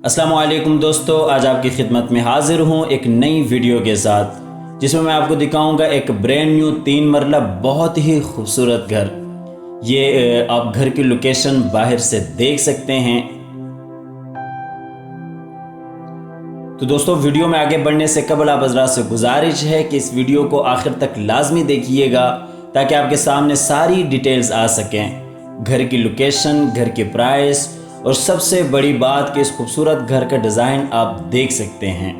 अस्सलामुअलैकुम दोस्तों, आज आपकी खिदमत में हाजिर हूँ एक नई वीडियो के साथ जिसमें मैं आपको दिखाऊंगा एक ब्रांड न्यू 3 मरला बहुत ही खूबसूरत घर। ये आप घर की लोकेशन बाहर से देख सकते हैं। तो दोस्तों, वीडियो में आगे बढ़ने से कबल आप हज़रात से गुजारिश है कि इस वीडियो को आखिर तक लाजमी देखिएगा ताकि आपके सामने सारी डिटेल्स आ सकें। घर की लोकेशन, घर की प्राइस और सबसे बड़ी बात कि इस खूबसूरत घर का डिज़ाइन आप देख सकते हैं।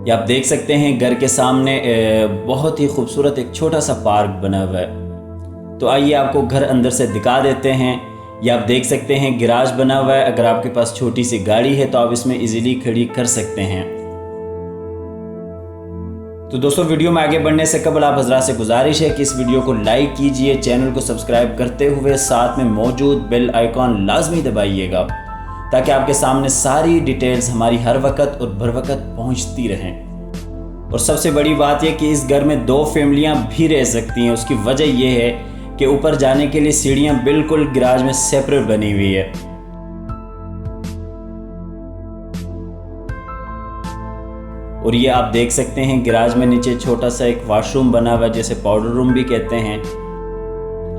ये आप देख सकते हैं घर के सामने बहुत ही खूबसूरत एक छोटा सा पार्क बना हुआ है। तो आइए आपको घर अंदर से दिखा देते हैं। ये आप देख सकते हैं गैराज बना हुआ है। अगर आपके पास छोटी सी गाड़ी है तो आप इसमें इजीली खड़ी कर सकते हैं। तो दोस्तों, वीडियो में आगे बढ़ने से कबल आप हज़रात से गुजारिश है कि इस वीडियो को लाइक कीजिए, चैनल को सब्सक्राइब करते हुए साथ में मौजूद बेल आइकॉन लाजमी दबाइएगा ताकि आपके सामने सारी डिटेल्स हमारी हर वक्त और बर वक्त पहुँचती रहें। और सबसे बड़ी बात यह कि इस घर में 2 फैमिलियाँ भी रह सकती हैं। उसकी वजह यह है कि ऊपर जाने के लिए सीढ़ियाँ बिल्कुल गैराज में सेपरेट बनी हुई है। और ये आप देख सकते हैं गैराज में नीचे छोटा सा एक वॉशरूम बना हुआ है जिसे पाउडर रूम भी कहते हैं।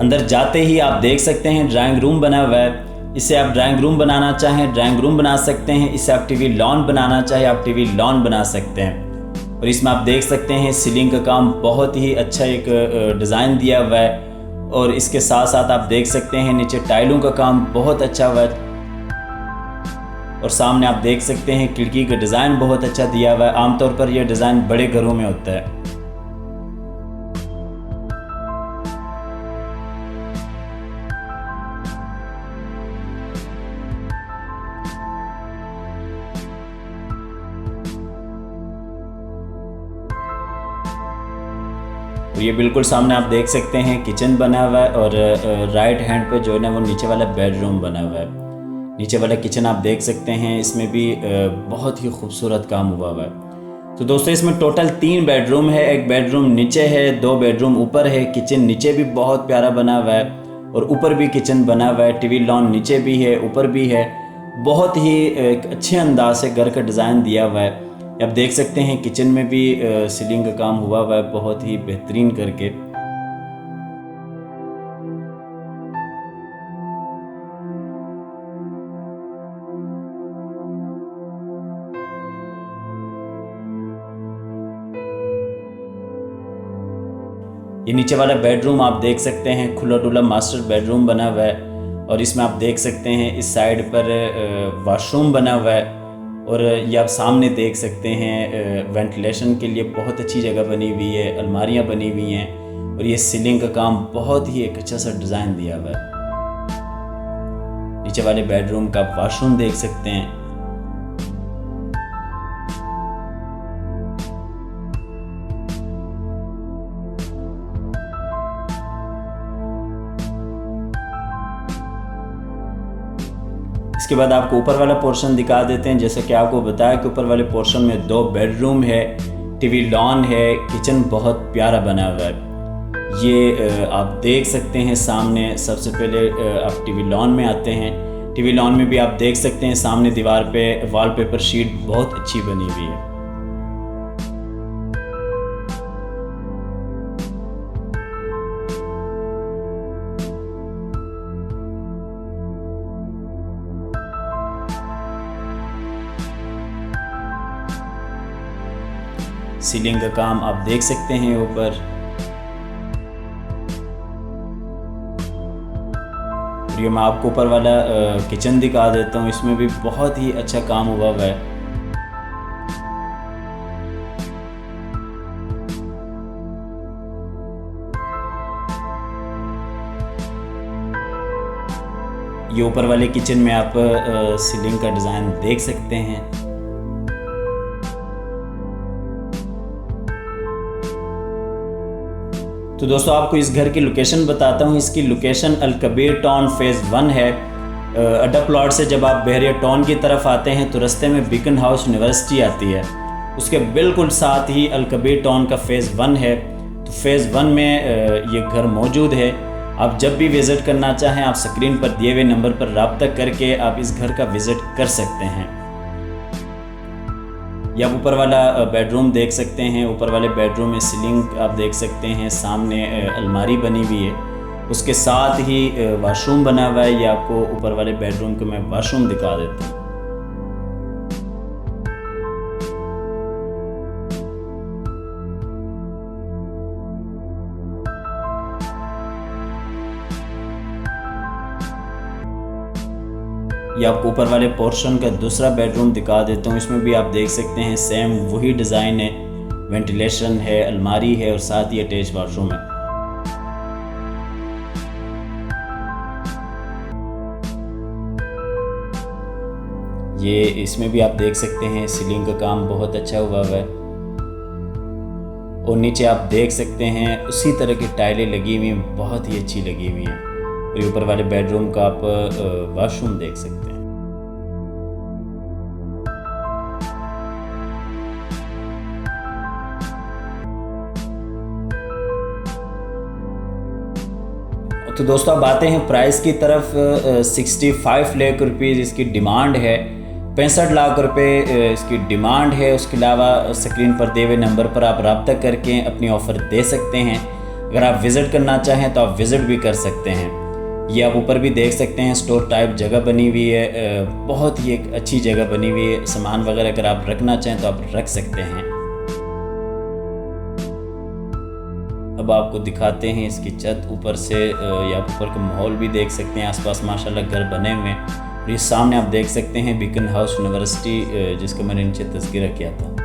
अंदर जाते ही आप देख सकते हैं ड्राइंग रूम बना हुआ है। इसे आप ड्राइंग रूम बनाना चाहें ड्राइंग रूम बना सकते हैं। इसे आप टीवी लॉन बनाना चाहें आप टीवी लॉन बना सकते हैं। और इसमें आप देख सकते हैं सीलिंग का काम बहुत ही अच्छा एक डिज़ाइन दिया हुआ है। और इसके साथ साथ आप देख सकते हैं नीचे टाइलों का काम बहुत अच्छा हुआ है। और सामने आप देख सकते हैं खिड़की का डिज़ाइन बहुत अच्छा दिया हुआ है। आमतौर पर यह डिज़ाइन बड़े घरों में होता है। तो ये बिल्कुल सामने आप देख सकते हैं किचन बना हुआ है और राइट हैंड पे जो है ना वो नीचे वाला बेडरूम बना हुआ है। नीचे वाला किचन आप देख सकते हैं, इसमें भी बहुत ही खूबसूरत काम हुआ हुआ है। तो दोस्तों, इसमें टोटल 3 बेडरूम है। एक बेडरूम नीचे है, 2 बेडरूम ऊपर है। किचन नीचे भी बहुत प्यारा बना हुआ है और ऊपर भी किचन बना हुआ है। टीवी लॉन नीचे भी है, ऊपर भी है। बहुत ही एक अच्छे अंदाज से घर का डिज़ाइन दिया हुआ है। आप देख सकते हैं किचन में भी सीलिंग का काम हुआ हुआ है बहुत ही बेहतरीन करके। ये नीचे वाला बेडरूम आप देख सकते हैं खुला डुला मास्टर बेडरूम बना हुआ है। और इसमें आप देख सकते हैं इस साइड पर वॉशरूम बना हुआ है। और ये आप सामने देख सकते हैं वेंटिलेशन के लिए बहुत अच्छी जगह बनी हुई है, अलमारियां बनी हुई हैं। और ये सीलिंग का काम बहुत ही एक अच्छा सा डिज़ाइन दिया हुआ है। नीचे वाले बेडरूम का वॉशरूम देख सकते हैं। इसके बाद आपको ऊपर वाला पोर्शन दिखा देते हैं। जैसे कि आपको बताया कि ऊपर वाले पोर्शन में 2 बेडरूम है, टीवी लॉन है, किचन बहुत प्यारा बना हुआ है। ये आप देख सकते हैं सामने। सबसे पहले आप टीवी लॉन में आते हैं। टीवी लॉन में भी आप देख सकते हैं सामने दीवार पे वॉलपेपर शीट बहुत अच्छी बनी हुई है। सीलिंग का काम आप देख सकते हैं ऊपर। ये मैं आपको ऊपर वाला किचन दिखा देता हूँ। इसमें भी बहुत ही अच्छा काम हुआ हुआ है। ये ऊपर वाले किचन में आप सीलिंग का डिज़ाइन देख सकते हैं। तो दोस्तों, आपको इस घर की लोकेशन बताता हूँ। इसकी लोकेशन अल-कबीर टाउन फेज़ 1 है। अड्डा प्लॉट से जब आप बहरिया टाउन की तरफ आते हैं तो रास्ते में बीकन हाउस यूनिवर्सिटी आती है। उसके बिल्कुल साथ ही अल-कबीर टाउन का फेज़ 1 है। तो फ़ेज़ 1 में ये घर मौजूद है। आप जब भी विज़िट करना चाहें आप स्क्रीन पर दिए हुए नंबर पर रब्ता करके आप इस घर का विज़िट कर सकते हैं। या ऊपर वाला बेडरूम देख सकते हैं। ऊपर वाले बेडरूम में सीलिंग आप देख सकते हैं, सामने अलमारी बनी हुई है, उसके साथ ही वाशरूम बना हुआ है। ये आपको ऊपर वाले बेडरूम को मैं वाशरूम दिखा देता हूँ। ये आपको ऊपर वाले पोर्शन का दूसरा बेडरूम दिखा देता हूँ। इसमें भी आप देख सकते हैं सेम वही डिज़ाइन है, वेंटिलेशन है, अलमारी है और साथ ही अटैच वाशरूम है। ये इसमें भी आप देख सकते हैं सीलिंग का काम बहुत अच्छा हुआ है और नीचे आप देख सकते हैं उसी तरह की टाइलें लगी हुई हैं, बहुत ही अच्छी लगी हुई हैं। और ऊपर वाले बेडरूम का आप वाशरूम देख सकते हैं। तो दोस्तों अब आते हैं प्राइस की तरफ। 65 लाख रुपीज़ इसकी डिमांड है, 65 लाख रुपए इसकी डिमांड है। उसके अलावा स्क्रीन पर दिए हुए नंबर पर आप रब्ता करके अपनी ऑफ़र दे सकते हैं। अगर आप विज़िट करना चाहें तो आप विज़िट भी कर सकते हैं। ये आप ऊपर भी देख सकते हैं स्टोर टाइप जगह बनी हुई है, बहुत ही एक अच्छी जगह बनी हुई है। सामान वगैरह अगर आप रखना चाहें तो आप रख सकते हैं। अब आपको दिखाते हैं इसकी छत ऊपर से, या ऊपर का माहौल भी देख सकते हैं। आसपास माशाल्लाह घर बने हुए हैं। ये सामने आप देख सकते हैं बीकन हाउस यूनिवर्सिटी, जिसका मैंने नीचे तस्कीरा किया था।